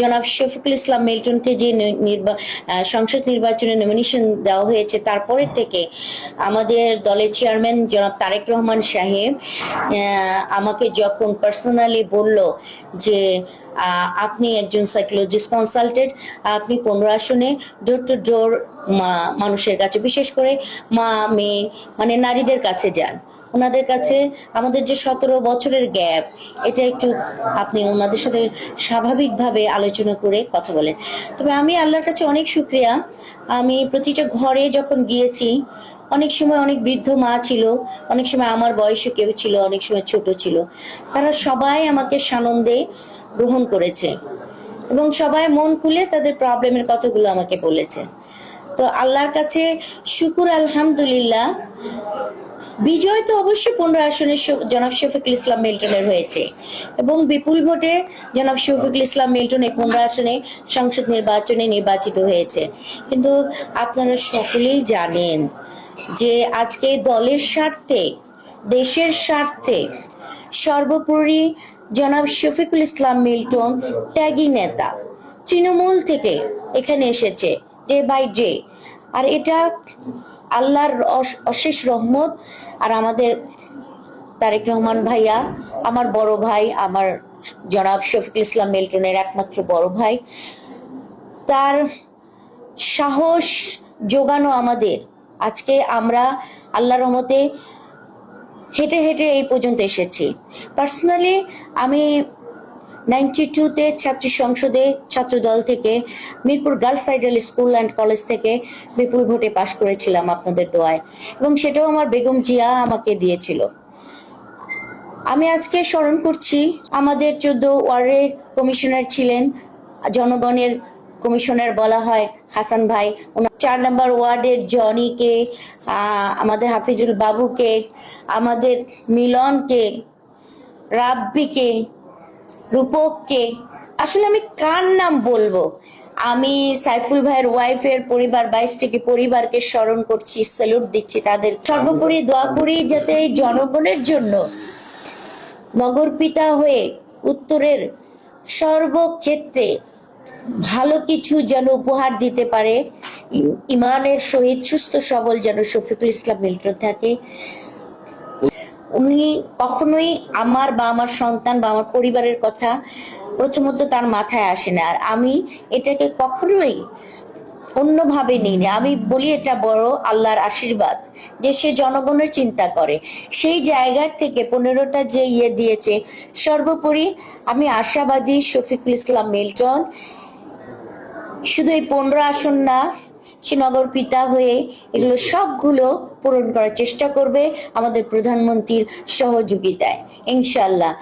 জনাব শফিকুল ইসলাম মিল্টনকে যে সংসদ নির্বাচনে নমিনেশন দেওয়া হয়েছে তারপরে থেকে আমাদের দলের চেয়ারম্যান জনাব তারেক রহমান সাহেব আমাকে যখন পার্সোনালি বলল যে আপনি একজন সাইকোলজিস্ট কনসালটেন্ট, আপনি 15 আসনে ডোর টু ডোর মানুষের কাছে, বিশেষ করে মা মেয়ে মানে নারীদের কাছে যান, ওনাদের কাছে আমাদের যে 17 বছরের গ্যাপ, এটা একটু আপনি ওনাদের সাথে স্বাভাবিকভাবে আলোচনা করে কথা বলেন। তবে আমি আল্লাহর কাছে অনেক শুকরিয়া, আমি প্রতিটা ঘরে যখন গিয়েছি অনেক সময় অনেক বৃদ্ধ মা ছিল, অনেক সময় আমার বয়সে কেউ ছিল, অনেক সময় ছোট ছিল, তারা সবাই আমাকে সানন্দে গ্রহণ করেছে এবং সবাই মন খুলে তাদের প্রবলেমের কথাগুলো আমাকে বলেছে। তো আল্লাহর কাছে শুকুর, আলহামদুলিল্লাহ। বিজয় তো অবশ্যই 15 আসনে জনাব শফিকুল ইসলাম মিল্টনের হয়েছে এবং বিপুল ভোটে জনাব শফিকুল ইসলাম মিল্টন 15 আসনে সংসদ নির্বাচনে নির্বাচিত হয়েছে। কিন্তু আপনারা সকলেই জানেন যে আজকে দলের স্বার্থে, দেশের স্বার্থে সর্বোপরি জনাব শফিকুল ইসলাম মিল্টন ত্যাগী নেতা, তৃণমূল থেকে এখানে এসেছে ডে বাই ডে। আর এটা আল্লাহর অশেষ রহমত। আর আমাদের তারেক রহমান ভাইয়া, আমার বড় ভাই, আমার জনাব শফিকুল ইসলাম মিল্টনের একমাত্র বড় ভাই, তার সাহস যোগানো আমাদের, আজকে আমরা আল্লাহর রহমতে হেঁটে হেঁটে এই পর্যন্ত এসেছি। পার্সোনালি আমি 92-তে ছাত্রী সংসদে ছাত্র দল থেকে Mirpur girls ideal school and college থেকে বিপুল ভোটে পাশ করেছিলাম আপনাদের দোয়ায়, এবং সেটাও আমার বেগম জিয়া আমাকে দিয়েছিল। আমি আজকে স্মরণ করছি আমাদের 14 ওয়ার্ডের কমিশনার ছিলেন, জনগণের কমিশনার বলা হয় হাসান ভাই, 4 নম্বর ওয়ার্ডের জনিকে, আমাদের হাফিজুল বাবুকে, আমাদের মিলনকে, রাব্বিকে, রূপককে, আসলে আমি কার নাম বলবো। আমি সাইফুল ভাইয়ের ওয়াইফের পরিবার, 22টি পরিবারকে স্মরণ করছি, স্যালুট দিচ্ছি তাদের। সর্বোপরি দোয়া করি যাতে জনগণের জন্য নগর পিতা হয়ে উত্তরের সর্বক্ষেত্রে ভালো কিছু যেন উপহার দিতে পারে, ইমানের সহিত সুস্থ সবল যেন শফিকুল ইসলাম মিল্টন থাকে। উনি কখনোই আমার বা আমার সন্তান বা আমার পরিবারের কথা প্রথমত তার মাথায় আসে না, আর আমি এটাকে কখনোই অন্যভাবে নিই না। আমি বলি এটা বড় আল্লাহর আশীর্বাদ যে সে জনগণের চিন্তা করে, সেই জায়গার থেকে 15টা যে দিয়েছে। সর্বোপরি আমি আশাবাদী শফিকুল ইসলাম মিল্টন শুধু এই 15 আসন না, সে নগর পিতা হয়ে এগুলো সবগুলো পূরণ করার চেষ্টা করবে আমাদের প্রধানমন্ত্রীর সহযোগিতায়, ইনশাআল্লাহ।